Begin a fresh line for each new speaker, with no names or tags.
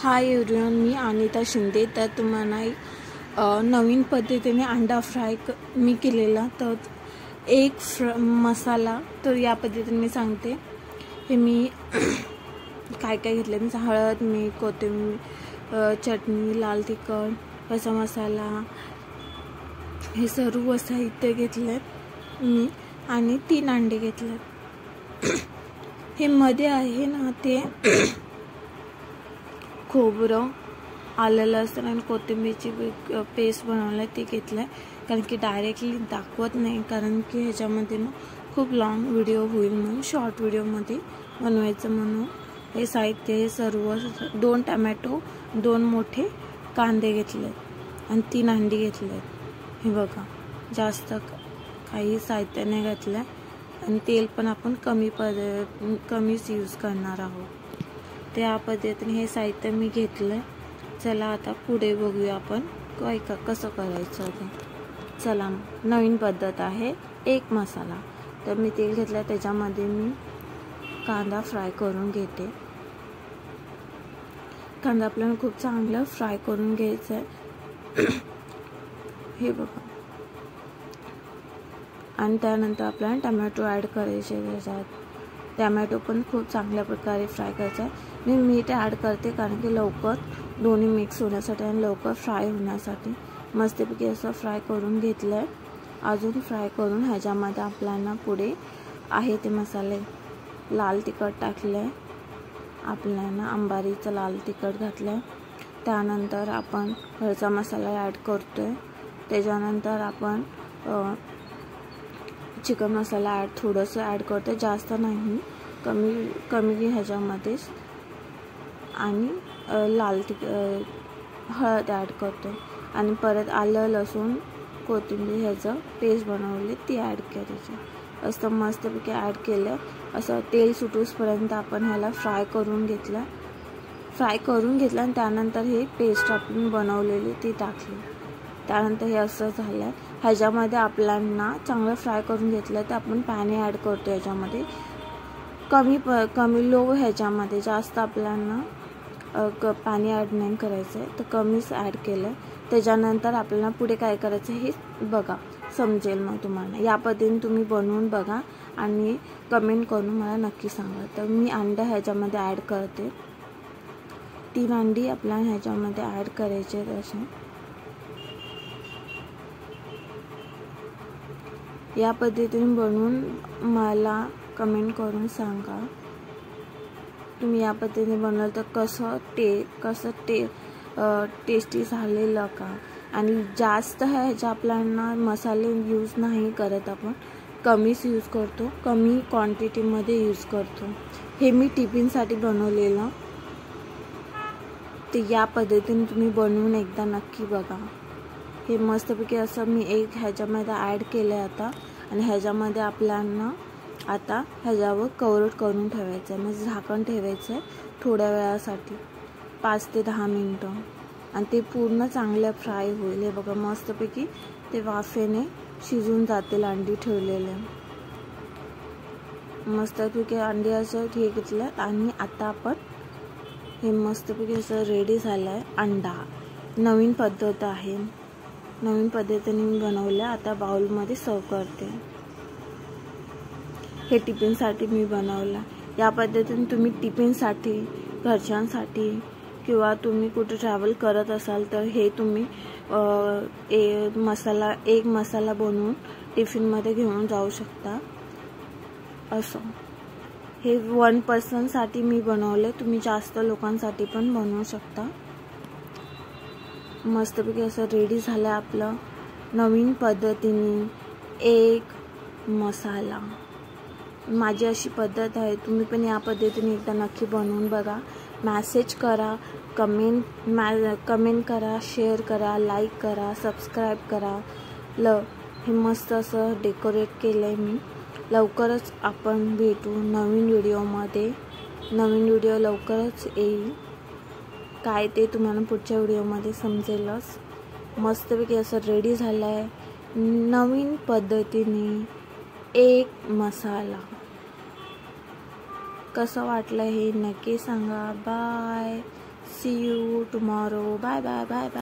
Hi everyone, मी अनिता शिंदे। तर तुम्हाला नवीन पद्धतीने अंडा फ्राय मी केलेला। तर एक मसाला तर या पद्धतीने मी सांगते। हे मी काय काय घेतलं मी हळद, मीठ, कोथिंबीर, चटणी, लाल तिखट, कसा मसाला, हे सर्व साहित्य घेतले मी आणि 3 अंडे घेतले। हे मध्ये आहे ना ते खोबरं, आलं, लसूण आणि कोथिंबीरची पेस्ट बनवलं ते घेतलं, कारण की डायरेक्टली दाखवत नाही, कारण की ह्याच्यामध्ये ना खूप लॉंग व्हिडिओ होईल म्हणून शॉर्ट व्हिडिओमध्ये बनवायचं म्हणून हे साहित्य हे सर्व। 2 टमॅटो, 2 मोठे कांदे घेतले आणि 3 अंडी घेतले। हे बघा, जास्त काही साहित्य नाही घातलं आणि तेल पण आपण कमीच यूज करणार आहोत। त्या पद्धतीने हे साहित्य मी घेतलं। चला आता पुढे बघूया आपण कसं करायचं ते। चला, नवीन पद्धत आहे एक मसाला। तर मी तेल घेतलं, त्याच्यामध्ये मी कांदा फ्राय करून घेते। कांदा आपल्याला खूप चांगलं फ्राय करून घ्यायचं आहे। हे बघा, आणि त्यानंतर आपल्याला टमॅटो ॲड करायचे त्याच्यात। टमॅटो पण खूप चांगल्या प्रकारे फ्राय करायचा आहे। मी मीठ ॲड करते, कारण की लवकर दोन्ही मिक्स होण्यासाठी आणि लवकर फ्राय होण्यासाठी। मस्तपैकी असं फ्राय करून घेतलं आहे। अजून फ्राय करून ह्याच्यामध्ये आपल्याला पुढे आहे ते मसाले, लाल तिखट टाकलं आहे, आपल्याला अंबारीचं लाल तिखट घातलं आहे। त्यानंतर आपण घरचा मसाला ॲड करतो आहे। त्याच्यानंतर आपण चिकन मसाला थोडंसं ॲड करतो, जास्त नाही, कमी ह्याच्यामध्येच। आणि लाल हळद ॲड करतो आणि परत आलं, लसूण, कोथिंबीर ह्याचं पेस्ट बनवली ती ॲड करायची। असं मस्तपैकी ॲड केलं, असं तेल सुटूसपर्यंत आपण ह्याला फ्राय करून घेतलं आणि त्यानंतर हे पेस्ट आपण बनवलेली ती टाकली। त्यानंतर हे असं झालं। ह्याच्यामध्ये आपल्याला चांगलं फ्राय करून घेतलं तर आपण पाणी ॲड करतो ह्याच्यामध्ये, कमी लो ह्याच्यामध्ये, जास्त आपल्याला पाणी ॲड नाही करायचं आहे, तर कमीच ॲड केलं। त्याच्यानंतर आपल्याला पुढे काय करायचं हे बघा, समजेल मग तुम्हाला। या पद्धतीने तुम्ही बनवून बघा आणि कमेंट करून मला नक्की सांगा। तर मी अंडा ह्याच्यामध्ये ॲड करते, 3 अंडी आपल्याला ह्याच्यामध्ये ॲड करायचे आहेत असे। या पद्धतीने बनवून मला कमेंट करून सांगा तुम्ही या पद्धतीने बनवलं तर कसं टेस्टी झालेलं का। आणि जास्त ह्याच्या आपल्याला मसाले यूज नाही करत, आपण कमीच यूज करतो, कमी क्वांटिटीमध्ये यूज करतो। हे मी टिफिनसाठी बनवलेलं, तर या पद्धतीने तुम्ही बनवून एकदा नक्की बघा। हे मस्तपैकी असं मी एक ह्याच्यामध्ये ॲड केलं आहे आता, आणि ह्याच्यामध्ये आपल्याला आता ह्याच्यावर कव्हर करून ठेवायचं आहे, म्हणजे झाकण ठेवायचं आहे थोड्या वेळासाठी, 5 ते 10 मिनटं, आणि ते पूर्ण चांगलं फ्राय होईल। हे बघा, मस्तपैकी ते वाफेने शिजून जातील अंडी ठेवलेले। मस्तपैकी अंडी असं हे घेतलं आणि आता आपण हे मस्तपैकी असं रेडी झालं आहे अंडा। नवीन पद्धत आहे, नवीन पद्धतीने मी बनवलं। आता बाउलमध्ये सर्व करते। हे टिफिनसाठी मी बनवलं। या पद्धतीने तुम्ही टिफिनसाठी, घरच्यांसाठी, किंवा तुम्ही कुठे ट्रॅव्हल करत असाल तर हे तुम्ही एक मसाला बनवून टिफिनमध्ये घेऊन जाऊ शकता। असं हे 1 पर्सनसाठी मी बनवले, तुम्ही जास्त लोकांसाठी पण बनवू शकता। मस्तपैकी असं रेडी झालं आपलं नवीन पद्धतीने एक मसाला। माझी अशी पद्धत आहे, तुम्ही पण या पद्धतीने एकदा नक्की बनवून बघा। मेसेज करा, कमेंट करा, शेअर करा, लाईक करा, सबस्क्राईब करा। हे मस्त असं डेकोरेट केलं आहे मी। लवकरच आपण भेटू नवीन व्हिडिओमध्ये। नवीन व्हिडिओ लवकरच येईल, काय ते तुम्हाला पुढच्या व्हिडिओमध्ये समजेलच। मस्तपैकी असं रेडी झालं आहे नवीन पद्धतीने एक मसाला। कसं वाटलं हे नक्की सांगा। Bye, see you. You tomorrow. Bye bye bye bye.